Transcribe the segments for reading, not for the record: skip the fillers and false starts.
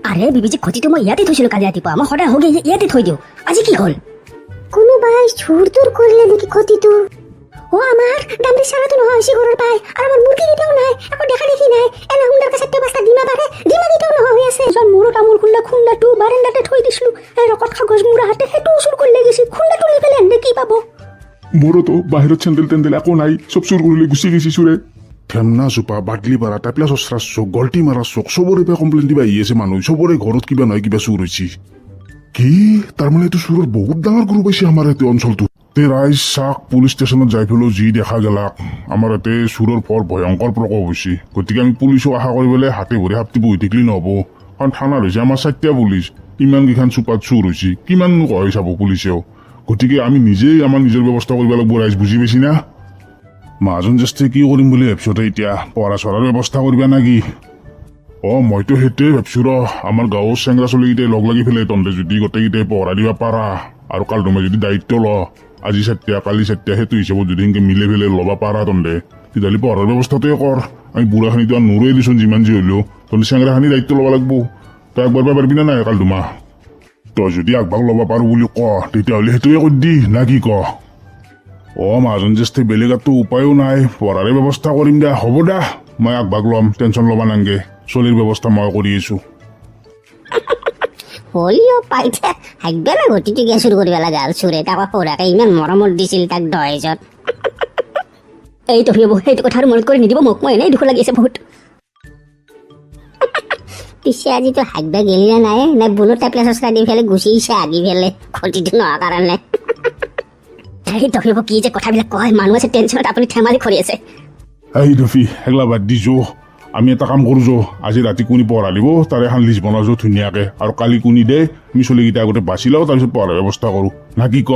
আৰে বিবিজি ঘটিটো মই ইয়াতে থৈছিলো কালি ৰাতিপুৱা মই সদায় হগে ইয়াতে থৈ দিওঁ আজি কি হ'ল কোনোবাই চুৰ তুৰ কৰিলে নেকি ক্ষতিটো ও আমাৰ দামৰি চাৰাটো নহয় হৈছে ঘৰৰ পাই আৰু আমাৰ মুৰ্গী কেইটাও নাই আকৌ দেখা দেখি নাই এনে সুন্দৰ কাছে পাঁচটা ডিমা পাৰে ডিমা কেইটাও নহয় হৈ আছে এজন মোৰো তামোল খুন্দাটো বাৰাণ্ডাতে থৈ দিছিলো ৰকত কাগজ মোৰা হাতে সেইটো চুৰ কৰি লৈ গৈছে খুন্দাটো লৈ পেলাই এনে কি পাব মোৰোতো বাহিৰত চেণ্ডেল টেণ্ডেল একো নাই চব চুৰ কৰি লৈ গুচি গৈছে চুৰে ঠেমনা চোপা বাটলি পাৰা টাইপলা চচৰা চোক গল্টি মাৰা চোক চবৰে পৰা কমপ্লেইন দিবা আহি আছে মানুহ চবৰে ঘৰত কিবা নহয় কিবা চুৰ হৈছে কি তাৰমানে এইটো চুৰৰ বহুত ডাঙৰ গ্ৰুপ হৈছে আমাৰ ইয়াতে অঞ্চলটো ৰাইজ চাক পুলিচ ষ্টেচনত যাই পেলাই যি দেখা গেলাক আমাৰ ইয়াতে চুৰৰ বৰ ভয়ংকৰ প্ৰকোপ হৈছে গতিকে আমি পুলিচক আশা কৰি পেলাই হাতে ভৰি হাপতি বহি থাকিলে নহ'ব কাৰণ থানাত হৈছে আমাৰ 4টা পুলিচ ইমান কেইখন চুপাত চুৰ হৈছে কিমাননো কয় চাব পুলিচেও গতিকে আমি নিজেই আমাৰ নিজৰ ব্যৱস্থা কৰিব লাগিব ৰাইজ বুজি পাইছি না মাজন জ্যেষ্ঠে কি কৰিম বুলি ভাবিছতে এতিয়া পঢ়া চঢ়াৰ ব্যৱস্থা কৰিবা নাকি মইতো সেইটোৱে ভাবিছো আমাৰ গাঁৱৰ চেংৰা চলিকেইটাই লগ লাগি পেলাই তহঁতে যদি গোটেইকেইটাই পঢ়া দিব পাৰা আৰু কাল তুমি যদি দায়িত্ব ল আজি 4টা কালি 4টা সেইটো হিচাপত যদি সেনেকে মিলে পেলাই ল'বা পাৰা তহঁতে তেতিয়াহ'লে পঢ়াৰ ব্যৱস্থাটোৱে কৰ আমি বুঢ়াখিনিতো আৰু নোৰোৱে দিচোন যিমান যি হ'লেও তহঁতে চেংৰাখিনি দায়িত্ব ল'ব লাগিব তই আগবাঢ়িব পাৰিবি না নাই কাল তোমা তই যদি আগভাগ ল'ব পাৰো বুলি ক তেতিয়াহ'লে সেইটোৱে কৰি দি না কি ক মাজন জ্যেষ্ঠে বেলেগ আৰু উপায়ো নাই পঢ়াৰে ব্যৱস্থা কৰিম দে হ'ব দে মই আগভাগ ল'ম টেনশ্যন ল'বা নাংগে চলিৰ ব্যৱস্থা মই কৰি আছো হলিও পাইছে হাগবে না ঘটিটো গিয়া চুৰ কৰিব লগা হ'ল চুৰে তাক সৌৰাকে ইমান মৰমত দিছিল তাক দহেজত এই তো সেইটো কথা মনত কৰি নিদিব মোক মই এনেই দুখ লাগি আছে বহুত পিছে আজিতো হাগবা গেলি না নাই নে বুলো টেপলা চচৰা দি ফেলে গুচিছে আগি ফেলে ঘটিটো নোহোৱা কাৰণে এই তো কি যে কথাবিলাক কয় মানুহ আছে টেনশ্যনত আপুনি ধেমালি কৰি আছে এই ৰফি এগলা বাদ দিছো আমি এটা কাম কৰোঁ আজি ৰাতি কোনি পঢ়া দিব তাৰে এখন লিষ্ট বনাইছো ধুনীয়াকে আৰু কালি কোনি দে আমি চলিকেইটা আগতে বাছি লওঁ তাৰপিছত পঢ়াৰ ব্যৱস্থা কৰোঁ না কি ক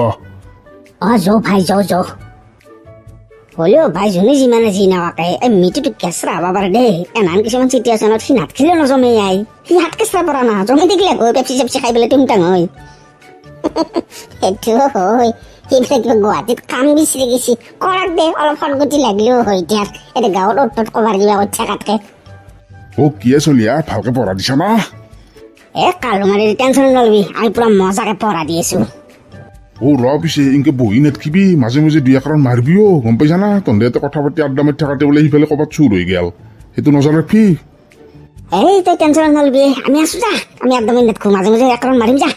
যৌ ভাই যৌ হলেও ভাই যোনে যিমানে যি নাৱাকে এই মিটিটো কেঁচৰা হ'ব পাৰে দেই এনান কিছুমান চিটুৱেশ্যনত সি নাট খেলিও নজমে আই সি হাত কেঁচৰা পৰা না জমি দেখিলে গৈ পেপচি চেপচি খাই পেলাই টুংটাং হয় সেইটো হয় সেইবিলাক কিবা গুৱাহাটীত কাম বিচাৰি গৈছি কৰাক দে অলপ সদগতি লাগিলেও হয় এতিয়া এতিয়া গাঁৱত অ'ত কবাৰ কিবা কৰি কাটকে কি চলিয়া ভালকে পঢ়া দিছা না কালো মাৰি টেনশ্যন নলবি আমি পুৰা মজাকে পঢ়া দি আছো পিছে ইনকে বহি নেটকিবি মাজে মাজে দুই একাৰণ মাৰিবিও গম পাইছা না তহঁতে ইয়াতে কথা পাতি আড্ডা মাৰি থাকাতে বোলে সিফালে ক'ৰবাত চুৰ হৈ গেল সেইটো নজৰ ৰাখবি তই টেনশ্যন নলবি আমি আছো যা আমি আড্ডা মাৰি নেটখো মাজে মাজে একাৰণ মাৰিম যা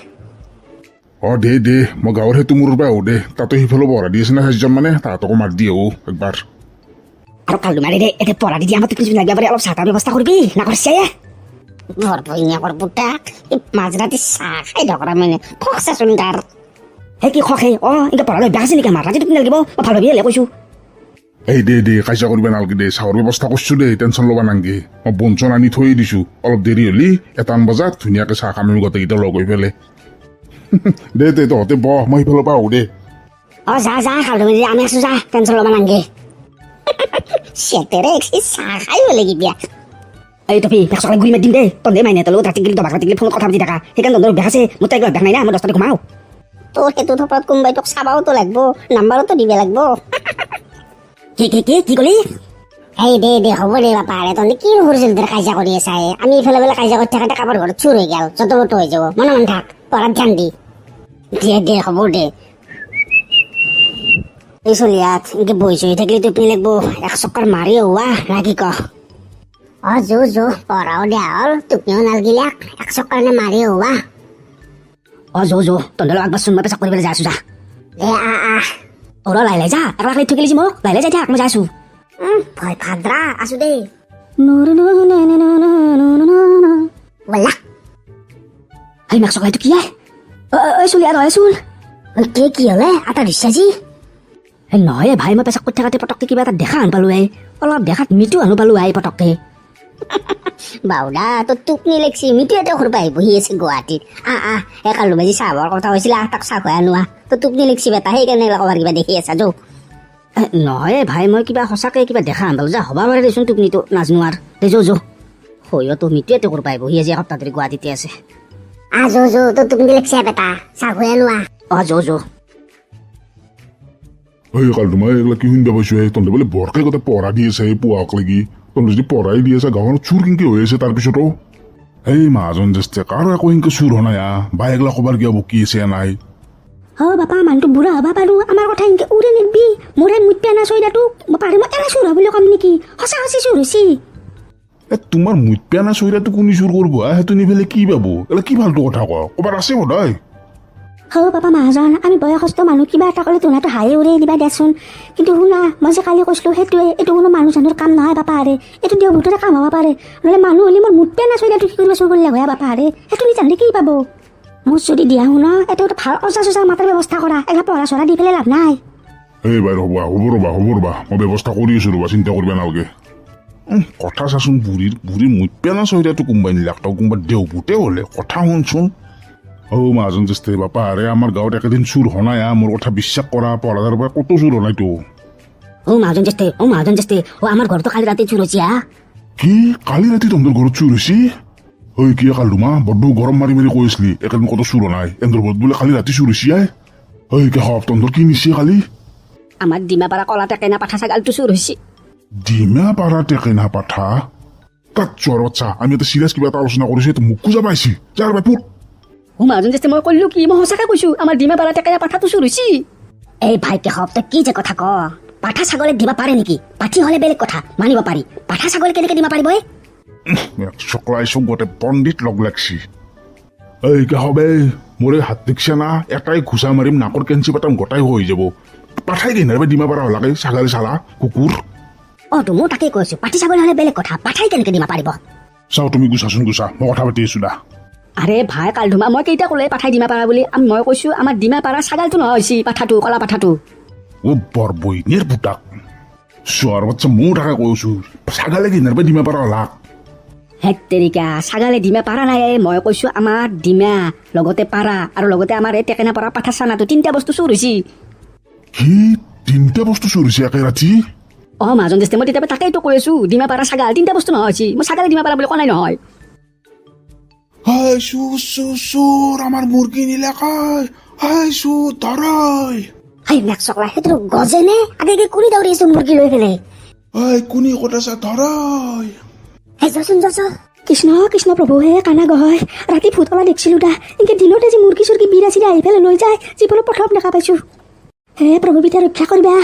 দে মই গাঁৱৰ সেইটো মোৰ পৰা দে তাতো সিফালে পঢ়া দি আছে না 6জন মানে তাহাঁতকো মাৰি দিয়ে একবাৰ আৰু কালো মাৰি দে এতিয়া পঢ়া দি আমাক কিছু লাগিব পাৰে অলপ চাহৰ ব্যৱস্থা কৰিবি না কৰিছে ঘৰ বহিনীয়াকৰ পুতাক মাজৰাতি চাহ খাই ধৰা মানে খকছে চোন তাৰ কি খকে এনেকে পঢ়ালৈ বেয়া আছে নেকি আমাৰ ৰাতিটো কিনে লাগিব মই ভাল ভাবি কৈছো দে কাজিয়া কৰিবা নালাগে দে চাহৰ ব্যৱস্থা কৰিছো দে টেনশ্যন ল'বা নাংগে মই বনচন আনি থৈ দিছো অলপ দেৰি হ'লি 1মান বজাত ধুনীয়াকে চাহ খাম গোটেইকেইটা লগ হৈ পেলাই দে তহঁতে বহ মই সিফালৰ পৰা আহো দে যা খালো আমি আছো যা টেনশ্যন ল'বা নাংগে চেতেৰে চাহ খাই বোলে কিবা এই টপি একশো গুলি মাৰি দিম দেই তহঁতে মাইনে তোৰ লগত ৰাতি গেলি দবাক ৰাতি গেলি ফোনত কথা পাতি থাকা সেইকাৰণে তহঁতৰ বেয়া আছে মোৰ তাইক বেয়া নাই না মই 10টাতে ঘুমাও তোৰ সেইটো থপত কোনোবাই তোক চাবাওতো লাগব নাম্বাৰতো দিব লাগব কি কলি দে হ'ব দে বাপাৰে তহঁতে কি সৰু কাজিয়া কৰি আছা আমি ইফালে বোলে কাজিয়া কৰি থাকোঁতে কাৰোবাৰ ঘৰত চুৰ হৈ গেল যত বত হৈ যাব মনে মন থাক পঢ়াত ধ্যান দি দে হ'ব দে এই চলিয়াত এনেকে বহি চহি থাকিলে টোপনি লাগব 1 চক্কৰ মাৰি হোৱা লাগি ক যো পঢ়াও দিয়া হ'ল টোপনিও নালগিলাক 1 চক্কৰ নে মাৰি হোৱা যো তহঁতৰ আগবাৰচোন মই পেচাব কৰিবলৈ যাই আছো যা লাই যা একলাক লাই থৈ গেলি মোক লাই যাই থাক মই যাই আছো ভয় ভাদ্ৰা আছো দেই বলা মাক চকলাইটো কি চলি আৰু চোন কি হলে এটা ৰিচাৰ্জি নহয় ভাই মই পেচাব কৰি থাকোঁতে পটককে কিবা এটা দেখা আন পালো অলপ দেখাত মিঠু আনো পালো পটককে বাউদা তোৰ টোপনি লাগছি মিঠু এটা সৰু পাই বহি আছে গুৱাহাটীত কালো বাজি চাহৰ কথা হৈছিল তাক চাহ খুৱাই আনোৱা তোৰ টোপনি লাগছি বেটা সেইকাৰণে ক'ৰবাৰ কিবা দেখি আছা যৌ নহয় ভাই মই কিবা সঁচাকে কিবা দেখা আন পালো যা হ'বা পাৰে দেচোন টোপনিটো নাজনো আৰু দে যৌ হয়তো মিঠু এটা সৰু পাই বহি আছে এসপ্তাহ ধৰি গুৱাহাটীতে আছে যৌ তোৰ টোপনি লাগছি বেটা চাহ খুৱাই আনোৱা যৌ কাল তোমাৰ এইবিলাক কি শুনিব পাইছো তহঁতে বোলে বৰকে গোটেই পঢ়া দি আছে পুৱাক লাগি তহঁতে যদি পঢ়াই দি আছে গাঁৱত চুৰ কিনকে হৈ আছে তাৰপিছতো এই মাজন যেষ্টে কাৰো একো সেনেকে চুৰ হোৱা নাই বা এগলা কবাৰ কিবা বকি আছে নাই বাপা মানুহটো বুঢ়া হবা পাৰো আমাৰ কথা এনেকে উৰে নিবি মোৰে মুঠ পেনা চইদাটো পাৰি মই এনে চুৰ বুলি কম নেকি সঁচা সঁচি চুৰ হৈছে তোমাৰ মুঠ পেনা চৈৰাটো কোনে চুৰ কৰিব সেইটো নিফেলে কি পাব এলা কি ভালটো কথা কবাৰ আছে বোধহয় পাপা মাহাজন আমি বয়সস্থ মানুহ কিবা এটা ক'লে তোনাটো হাঁহি উৰে দিবা দেচোন কিন্তু শুনা মই যে কালি কৈছিলো সেইটোৱে এইটো কোনো মানুহ জানুৰ কাম নহয় বাপা আৰে এইটো দেও ভূতৰে কাম হ'ব পাৰে নহ'লে মানুহ হ'লে মোৰ মুঠ পেনা চইদাটো কি কৰিব চুৰ কৰিলে হয় বাপা আৰে সেইটো নিজানে কি পাব মোৰ যদি দিয়া শুনা এটা ভাল অজা চজা মাতাৰ ব্যৱস্থা কৰা এগলা পঢ়া চৰা দি পেলাই লাভ নাই এই বাইৰ হ'ব ৰ'বা মই ব্যৱস্থা কৰি আছো ৰ'বা চিন্তা কৰিব নালাগে কথা চাচোন বুঢ়ীৰ মুঠ পেনা চৈৰাটো কোনোবাই নিলাক তই কোনোবা দেওভূতে হ'লে কথা শুনচোন মাজন যেষ্টে বাপা আৰে আমাৰ গাঁৱত একেদিন চুৰ হোৱা নাই মোৰ কথা বিশ্বাস কৰা পঢ়াৰ পৰা ক'তো চুৰ হোৱা নাইতো মাহাজন যেষ্টে আমাৰ ঘৰতো কালি ৰাতি চুৰ হৈছে কি কালি ৰাতি তহঁতৰ ঘৰত চুৰ হৈছে কি কালুমা বড্ড গৰম মাৰি মাৰি কৈ আছিলি একেদিন ক'তো চুৰ নাই এহঁতৰ ঘৰত বোলে কালি ৰাতি চুৰ হৈছে কে হওক তহঁতৰ কি নিছে কালি আমাৰ ডিমাপাৰা কলা টেকেনা পাঠা ছাগালটো চুৰ হৈছে ডিমাপাৰা টেকেনা পাঠা তাত চোৱাৰ বাচ্চা আমি এটা চিৰিয়াছ কিবা এটা আলোচনা কৰিছো এইটো মোক খোজা পাইছি যাৰ বাই পুত মাহাজন যেষ্টে মই কলো কি মই সঁচাকে কৈছো আমাৰ ডিমাপাৰা টেকেনা পাঠাটো চুৰ হৈছে এই ভাইটি হওক তই কি যে কথা ক পাঠা ছাগলে দিবা পাৰে নেকি পাঠি হ'লে বেলেগ কথা মানিব পাৰি পাঠা ছাগলে কেনেকে দিবা পাৰিব চকলাইছো গোটেই পণ্ডিত লগ লাগছি কে হবে মোৰে হাত দেখছে না এটাই ঘুচা মাৰিম নাকৰ কেঞ্চি পাতাম গোটাই হৈ যাব পাঠাই দিন ডিমাপাৰা হলাকে ছাগালী চালা কুকুৰ তো মই তাকে কৈছো পাঠি ছাগলী হ'লে বেলেগ কথা পাঠাই কেনেকে দিবা পাৰিব চাও তুমি গুচাচোন গুচা মই কথা পাতি আছো দা আৰে ভাই কালধুমা মই কেইটা ক'লে পাঠাই ডিমাপাৰা বুলি মই কৈছো আমাৰ ডিমাপাৰা ছাগালটো নহয় হৈছে পাঠাটো কলা পাঠাটো বৰ বইনীৰ পুতাক চোৱাৰ বাচ্চা ময়ো তাকে কৈছো ছাগালে কিনাৰ পৰা ডিমাপাৰা হলাক হেক তেৰিকা ছাগালে ডিমা পাৰা নাই মই কৈছো আমাৰ ডিমা লগতে পাৰা আৰু লগতে আমাৰ এই টেকেনা পাৰা পাঠা চানাটো তিনিটা বস্তু চুৰ হৈছে কি তিনিটা বস্তু চুৰ হৈছে একে ৰাতি মাজন যেষ্টে মই তেতিয়া তাকেইতো কৈ আছো ডিমা পাৰা ছাগাল তিনিটা বস্তু নহয় হৈছে মই ছাগালে ডিমা পাৰা বুলি কোৱা নাই নহয় চোৰ আমাৰ মুৰ্গী নিলে চোৰ ধৰই মেক চকলা সেইটো গজেনে আগে কুনি দৌৰি আছো মুৰ্গী লৈ পেলাই কোনি ক'ত আছে ধৰই যচোন যচ কৃষ্ণ কৃষ্ণ প্ৰভু হে কানা গহয় ৰাতি ভূতলা দেখিছিলো দা এনেকে দিনতে যে মুৰ্গী চুৰ্গী বিৰা চিৰা আহি পেলাই লৈ যায় জীৱনত প্ৰথম দেখা পাইছো হে প্ৰভু পিতা ৰক্ষা কৰিবা